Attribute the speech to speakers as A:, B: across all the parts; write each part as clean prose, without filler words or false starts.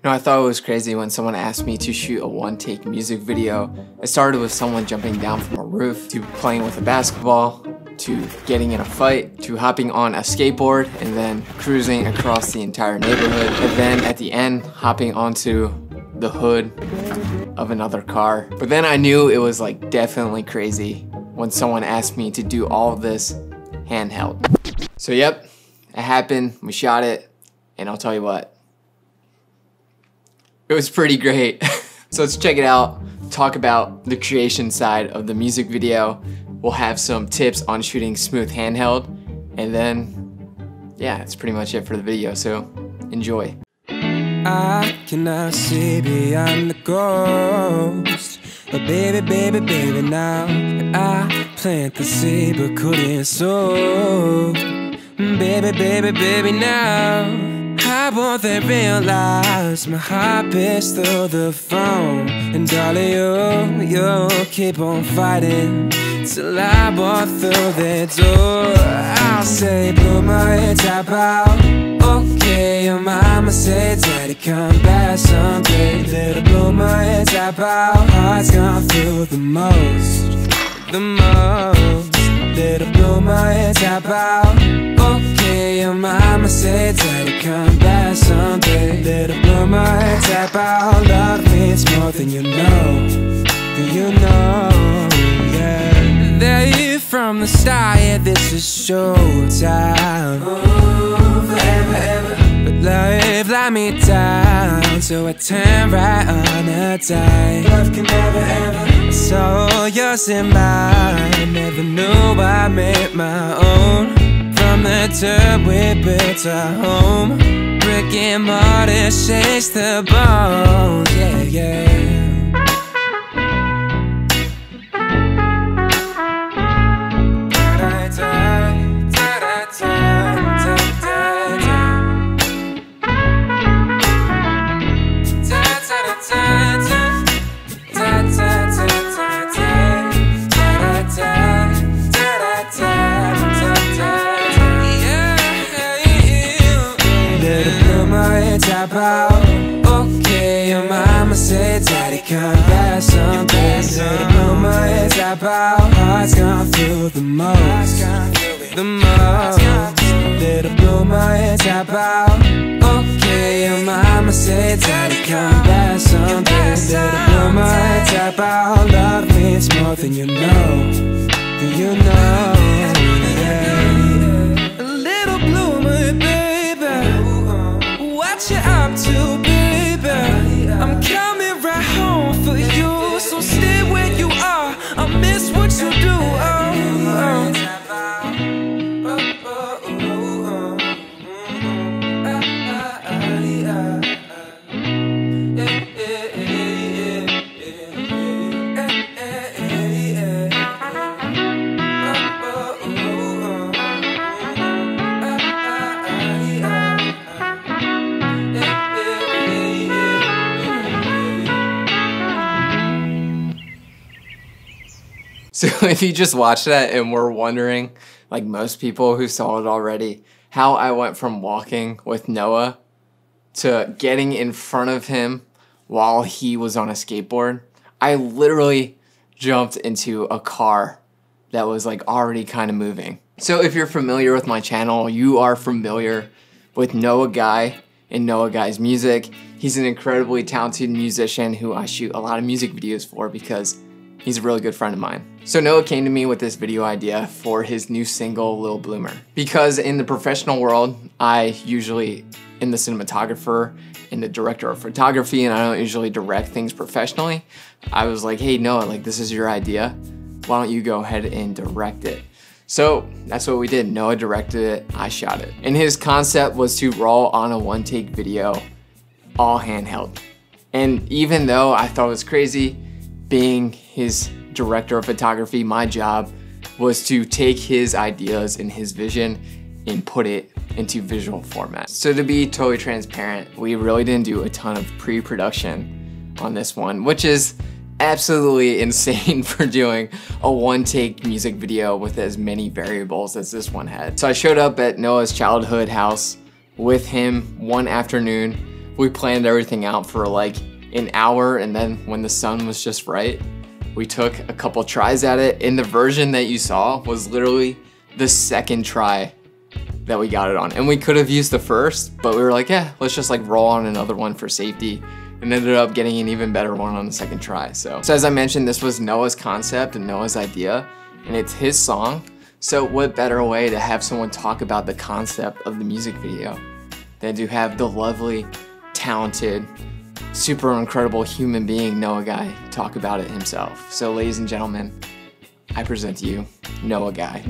A: No, I thought it was crazy when someone asked me to shoot a one-take music video. It started with someone jumping down from a roof, to playing with a basketball, to getting in a fight, to hopping on a skateboard, and then cruising across the entire neighborhood, and then at the end, hopping onto the hood of another car. But then I knew it was like definitely crazy when someone asked me to do all of this handheld. So yep, it happened, we shot it, and I'll tell you what, it was pretty great. So let's check it out, talk about the creation side of the music video. We'll have some tips on shooting smooth handheld, and then, yeah, that's pretty much it for the video, so enjoy.
B: I cannot see beyond the ghost, but baby, baby, baby, now I plant the seed but couldn't sow. Baby, baby, baby, now I won't they realize my heart beats through the phone. And darling, you keep on fighting till I walk through the door. I'll say, put my head top out. Okay, your mama said, daddy, come back someday. Little blow my head top out. Heart's gone through the most. Little blow my head top out. Okay, your mama said, daddy, come back someday. Little blow my head top out. Love means more than you know. Yeah. There from the start, yeah, this is showtime. Oh, forever, ever. But love let me down, so I turn right on a dime. Love can never, ever. So yours and mine, never knew I made my own. From the dirt we built our home, brick and mortar shakes the bones, yeah, yeah. Okay, your mama said, daddy, come back someday. Little blow my head top out. Heart's gone through the most. Little blow my head top out. Okay, your mama said, daddy, come back someday. Little blow my head top out. Love means more than you know. Yeah. A little bloomer, baby, what you up to, baby? I'm coming right home for you, so stay where you are. I miss what you do.
A: So if you just watched that and were wondering, like most people who saw it already, how I went from walking with Noah to getting in front of him while he was on a skateboard, I literally jumped into a car that was like already kind of moving. So if you're familiar with my channel, you are familiar with Noah Guy and Noah Guy's music. He's an incredibly talented musician who I shoot a lot of music videos for because he's a really good friend of mine. So Noah came to me with this video idea for his new single, Lil Bloomer. Because in the professional world, I usually am the cinematographer and the director of photography, and I don't usually direct things professionally. I was like, hey Noah, like this is your idea. Why don't you go ahead and direct it? So that's what we did. Noah directed it, I shot it. And his concept was to roll on a one-take video, all handheld. And even though I thought it was crazy, being his director of photography, my job was to take his ideas and his vision and put it into visual format. So to be totally transparent, we really didn't do a ton of pre-production on this one, which is absolutely insane for doing a one-take music video with as many variables as this one had. So I showed up at Noah's childhood house with him one afternoon We planned everything out for like an hour, and then when the sun was just right, we took a couple tries at it, and the version that you saw was literally the second try that we got it on. And we could have used the first, but we were like, yeah, let's just like roll on another one for safety, and ended up getting an even better one on the second try. So as I mentioned, this was Noah's concept and Noah's idea, and it's his song. So what better way to have someone talk about the concept of the music video than to have the lovely, talented, super incredible human being Noah Guy talk about it himself. So ladies and gentlemen, I present to you Noah Guy.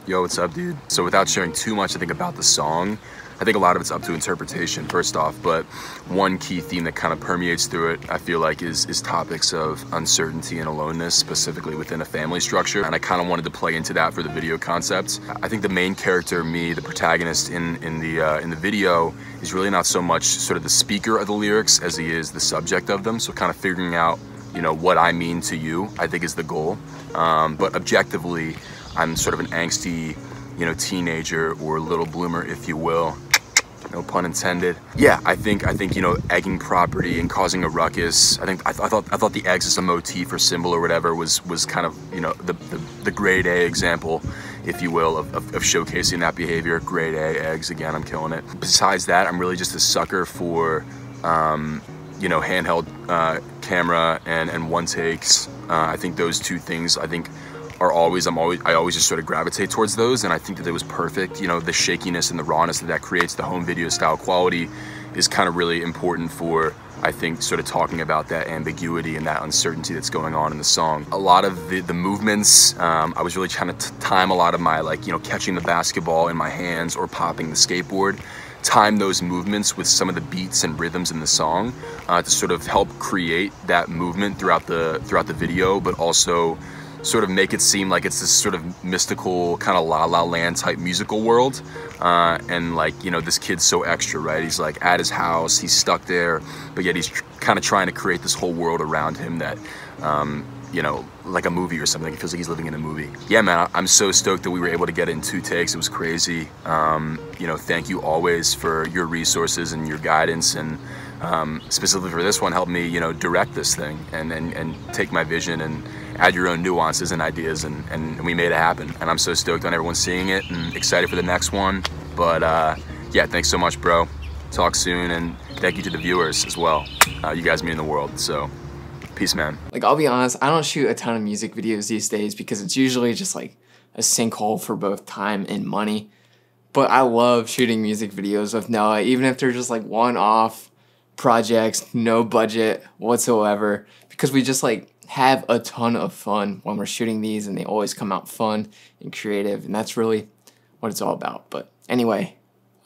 C: Yo, what's up, dude? So without sharing too much, I think, about the song, I think a lot of it's up to interpretation, first off, but one key theme that kind of permeates through it, I feel like, is topics of uncertainty and aloneness, specifically within a family structure. And I kind of wanted to play into that for the video concept. I think the main character, me, the protagonist in the video, is really not so much sort of the speaker of the lyrics as he is the subject of them. So kind of figuring out, you know, what I mean to you, I think, is the goal. But objectively, I'm sort of an angsty, you know, teenager or little bloomer, if you will. No pun intended. Yeah, I think you know, egging property and causing a ruckus. I thought the eggs as a motif or symbol or whatever was kind of, you know, the grade A example, if you will, of showcasing that behavior. Grade A eggs, again, I'm killing it. Besides that, I'm really just a sucker for you know, handheld camera and one takes. I think those two things, I always just sort of gravitate towards those, and I think that it was perfect. You know, the shakiness and the rawness that creates, the home video style quality, is kind of really important for, I think, sort of talking about that ambiguity and that uncertainty that's going on in the song. A lot of the movements, I was really trying to time a lot of my, like, you know, catching the basketball in my hands or popping the skateboard, time those movements with some of the beats and rhythms in the song to sort of help create that movement throughout the video, but also sort of make it seem like it's this sort of mystical kind of La La Land type musical world. And like, you know, this kid's so extra, right? He's like at his house, he's stuck there, but yet he's kind of trying to create this whole world around him that, you know, like a movie or something. It feels like he's living in a movie. Yeah, man, I'm so stoked that we were able to get it in 2 takes. It was crazy. You know, thank you always for your resources and your guidance, and specifically for this one, help me, you know, direct this thing and take my vision and add your own nuances and ideas, and we made it happen. And I'm so stoked on everyone seeing it and excited for the next one. But yeah, thanks so much, bro. Talk soon, and thank you to the viewers as well. You guys mean the world, so peace, man.
A: Like, I'll be honest, I don't shoot a ton of music videos these days because it's usually just like a sinkhole for both time and money. But I love shooting music videos with Noah, even if they're just like one-off projects, no budget whatsoever, because we just like have a ton of fun when we're shooting these, and they always come out fun and creative, and that's really what it's all about. But anyway,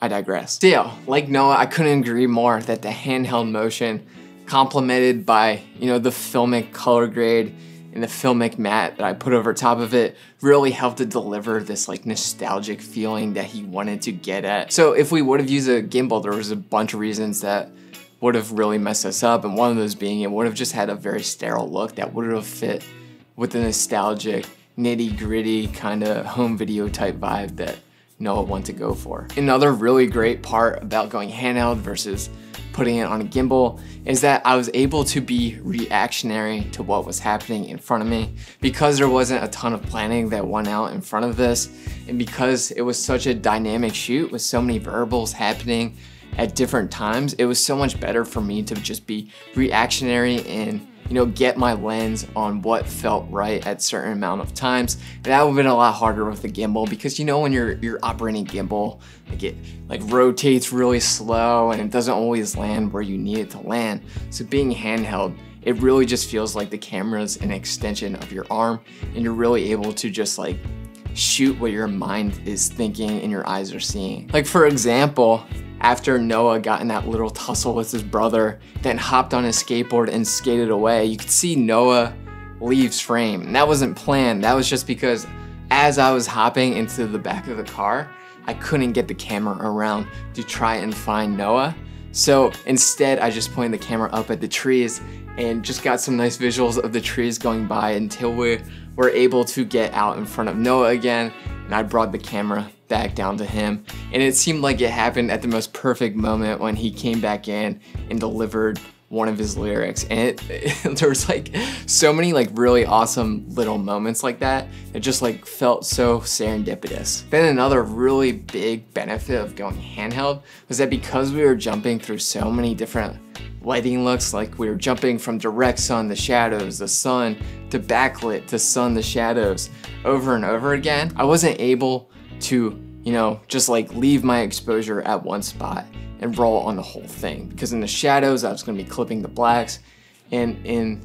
A: I digress. So yeah, like Noah, I couldn't agree more that the handheld motion, complemented by, you know, the filmic color grade and the filmic matte that I put over top of it, really helped to deliver this like nostalgic feeling that he wanted to get at. So if we would have used a gimbal, there was a bunch of reasons that would have really messed us up, and one of those being it would have just had a very sterile look that would have fit with the nostalgic, nitty-gritty kind of home video type vibe that Noah wanted to go for. Another really great part about going handheld versus putting it on a gimbal is that I was able to be reactionary to what was happening in front of me, because there wasn't a ton of planning that went out in front of this, and because it was such a dynamic shoot with so many variables happening at different times. It was so much better for me to just be reactionary and, you know, get my lens on what felt right at certain amount of times. And that would have been a lot harder with the gimbal, because, you know, when you're operating gimbal, like it like rotates really slow and it doesn't always land where you need it to land. So being handheld, it really just feels like the camera's an extension of your arm, and you're really able to just like shoot what your mind is thinking and your eyes are seeing. Like, for example, after Noah got in that little tussle with his brother, then hopped on his skateboard and skated away, you could see Noah leaves frame. And that wasn't planned. That was just because as I was hopping into the back of the car, I couldn't get the camera around to try and find Noah. So instead, I just pointed the camera up at the trees and just got some nice visuals of the trees going by until we were able to get out in front of Noah again, and I brought the camera back down to him. And it seemed like it happened at the most perfect moment when he came back in and delivered one of his lyrics. And there was like so many like really awesome little moments like that. It just like felt so serendipitous. Then another really big benefit of going handheld was that because we were jumping through so many different lighting looks, like we were jumping from direct sun to shadows, the sun to backlit to sun to shadows over and over again, I wasn't able to, you know, just like leave my exposure at one spot and roll on the whole thing. Because in the shadows, I was gonna be clipping the blacks, and in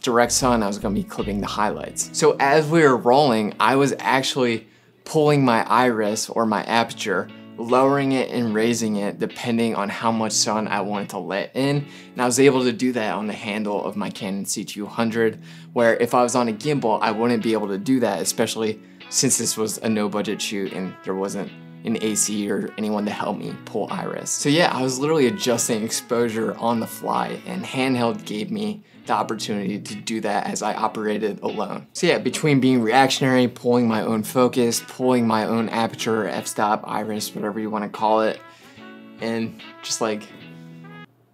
A: direct sun, I was gonna be clipping the highlights. So as we were rolling, I was actually pulling my iris or my aperture, lowering it and raising it depending on how much sun I wanted to let in. And I was able to do that on the handle of my Canon C200, where if I was on a gimbal, I wouldn't be able to do that, especially since this was a no budget shoot and there wasn't an AC or anyone to help me pull iris. So yeah, I was literally adjusting exposure on the fly, and handheld gave me the opportunity to do that as I operated alone. So yeah, between being reactionary, pulling my own focus, pulling my own aperture, f-stop, iris, whatever you want to call it, and just like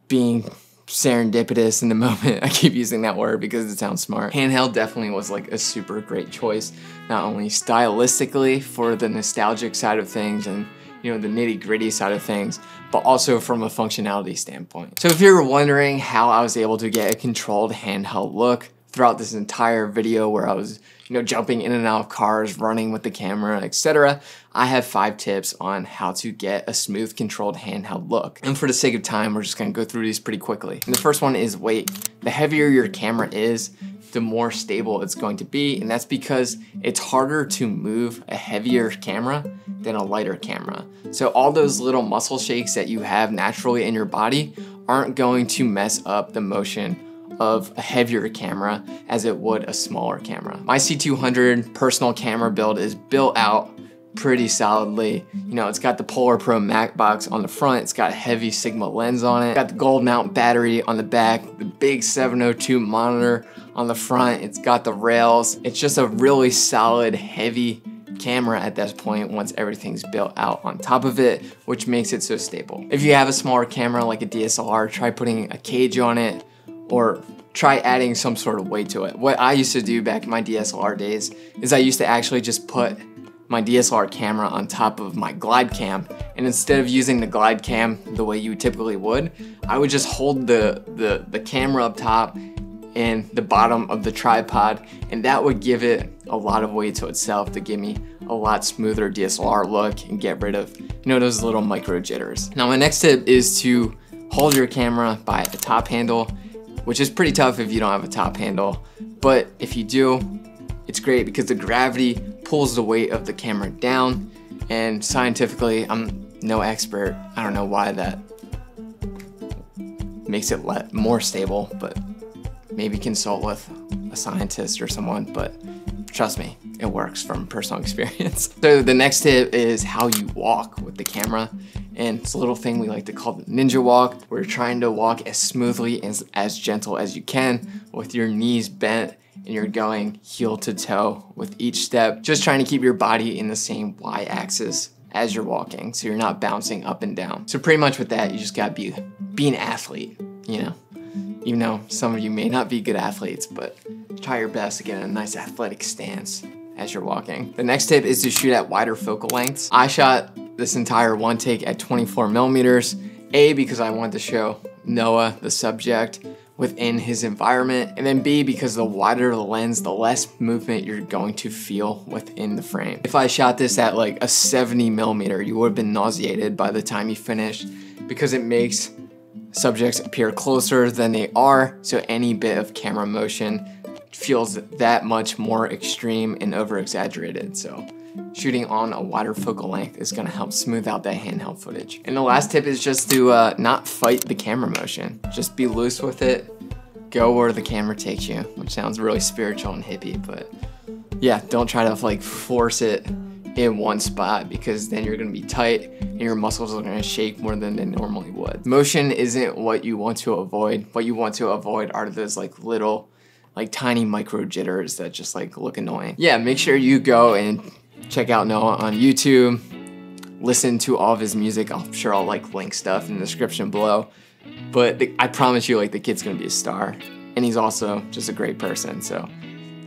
A: being serendipitous in the moment. I keep using that word because it sounds smart. Handheld definitely was like a super great choice, not only stylistically for the nostalgic side of things and, you know, the nitty-gritty side of things, but also from a functionality standpoint. So if you're wondering how I was able to get a controlled handheld look throughout this entire video where I was, you know, jumping in and out of cars, running with the camera, etc., I have 5 tips on how to get a smooth controlled handheld look. And for the sake of time, we're just gonna go through these pretty quickly. And the first one is weight. The heavier your camera is, the more stable it's going to be, and that's because it's harder to move a heavier camera than a lighter camera. So all those little muscle shakes that you have naturally in your body aren't going to mess up the motion of a heavier camera as it would a smaller camera. My C200 personal camera build is built out pretty solidly. You know, it's got the Polar Pro Mac box on the front, it's got a heavy Sigma lens on it, got the gold mount battery on the back, the big 702 monitor on the front, it's got the rails. It's just a really solid, heavy camera at this point once everything's built out on top of it, which makes it so stable. If you have a smaller camera like a DSLR, try putting a cage on it or try adding some sort of weight to it. What I used to do back in my DSLR days is I used to actually just put my DSLR camera on top of my glide cam, and instead of using the glide cam the way you typically would, I would just hold the camera up top and the bottom of the tripod, and that would give it a lot of weight to itself to give me a lot smoother DSLR look and get rid of, you know, those little micro jitters. Now my next tip is to hold your camera by the top handle, which is pretty tough if you don't have a top handle, but if you do, it's great because the gravity pulls the weight of the camera down, and scientifically, I'm no expert, I don't know why that makes it more stable, but maybe consult with a scientist or someone, but trust me, it works from personal experience. So the next tip is how you walk with the camera, and it's a little thing we like to call the ninja walk. We're trying to walk as smoothly and as gentle as you can with your knees bent, and you're going heel to toe with each step, just trying to keep your body in the same y-axis as you're walking, so you're not bouncing up and down. So pretty much with that, you just gotta be an athlete, you know? Even though some of you may not be good athletes, but try your best to get in a nice athletic stance as you're walking. The next tip is to shoot at wider focal lengths. I shot this entire one take at 24 millimeters, A, because I wanted to show Noah, the subject, within his environment, and then B, because the wider the lens, the less movement you're going to feel within the frame. If I shot this at like a 70 millimeter, you would have been nauseated by the time you finished, because it makes subjects appear closer than they are, so any bit of camera motion feels that much more extreme and over-exaggerated. So shooting on a wider focal length is gonna help smooth out that handheld footage. And the last tip is just to not fight the camera motion. Just be loose with it, go where the camera takes you, which sounds really spiritual and hippie, but yeah, don't try to like force it in one spot, because then you're gonna be tight and your muscles are gonna shake more than they normally would. Motion isn't what you want to avoid. What you want to avoid are those like little like tiny micro jitters that just like look annoying. Yeah, make sure you go and check out Noah on YouTube. Listen to all of his music. I'm sure I'll like link stuff in the description below. But I promise you, like, the kid's gonna be a star. And he's also just a great person. So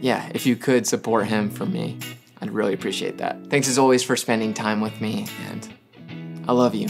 A: yeah, if you could support him for me, I'd really appreciate that. Thanks as always for spending time with me, and I love you.